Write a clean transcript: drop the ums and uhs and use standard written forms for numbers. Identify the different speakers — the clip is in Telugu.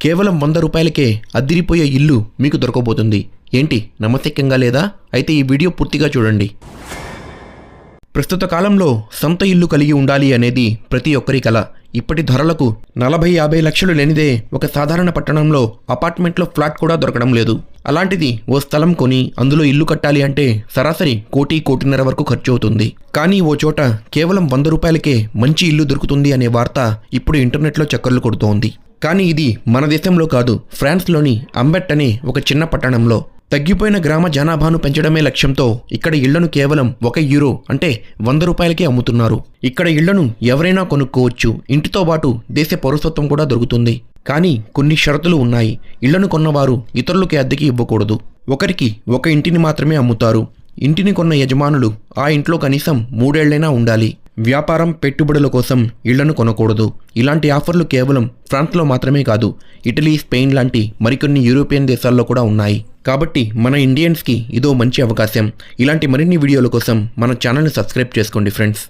Speaker 1: కేవలం 100 రూపాయలకే అద్దిరిపోయే ఇల్లు మీకు దొరకబోతుంది. ఏంటి నమ్మశక్యంగా లేదా? అయితే ఈ వీడియో పూర్తిగా చూడండి. ప్రస్తుత కాలంలో సొంత ఇల్లు కలిగి ఉండాలి అనేది ప్రతి ఒక్కరి కల. ఇప్పటి ధరలకు 40-50 లక్షలు లేనిదే ఒక సాధారణ పట్టణంలో అపార్ట్మెంట్లో ఫ్లాట్ కూడా దొరకడం లేదు. అలాంటిది ఓ స్థలం కొని అందులో ఇల్లు కట్టాలి అంటే సరాసరి 1-1.5 వరకు ఖర్చు అవుతుంది. కానీ ఓ చోట కేవలం 100 రూపాయలకే మంచి ఇల్లు దొరుకుతుంది అనే వార్త ఇప్పుడు ఇంటర్నెట్లో చక్కర్లు కొడుతోంది. కానీ ఇది మన దేశంలో కాదు, ఫ్రాన్స్లోని అంబెట్ అనే ఒక చిన్న పట్టణంలో. తగ్గిపోయిన గ్రామ జనాభాను పెంచడమే లక్ష్యంతో ఇక్కడ ఇళ్లను కేవలం €1 అంటే 100 రూపాయలకే అమ్ముతున్నారు. ఇక్కడ ఇళ్లను ఎవరైనా కొనుక్కోవచ్చు. ఇంటితో పాటు దేశ పౌరసత్వం కూడా దొరుకుతుంది. కానీ కొన్ని షరతులు ఉన్నాయి. ఇళ్లను కొన్నవారు ఇతరులకి అద్దెకి ఇవ్వకూడదు. ఒకరికి ఒక ఇంటిని మాత్రమే అమ్ముతారు. ఇంటిని కొన్న యజమానులు ఆ ఇంట్లో కనీసం 3 ఏళ్లైనా ఉండాలి. వ్యాపారం, పెట్టుబడుల కోసం ఇళ్లను కొనకూడదు. ఇలాంటి ఆఫర్లు కేవలం ఫ్రాన్స్లో మాత్రమే కాదు, ఇటలీ, స్పెయిన్ లాంటి మరికొన్ని యూరోపియన్ దేశాల్లో కూడా ఉన్నాయి. కాబట్టి మన ఇండియన్స్కి ఇదో మంచి అవకాశం. ఇలాంటి మరిన్ని వీడియోల కోసం మన ఛానల్ని సబ్స్క్రైబ్ చేసుకోండి ఫ్రెండ్స్.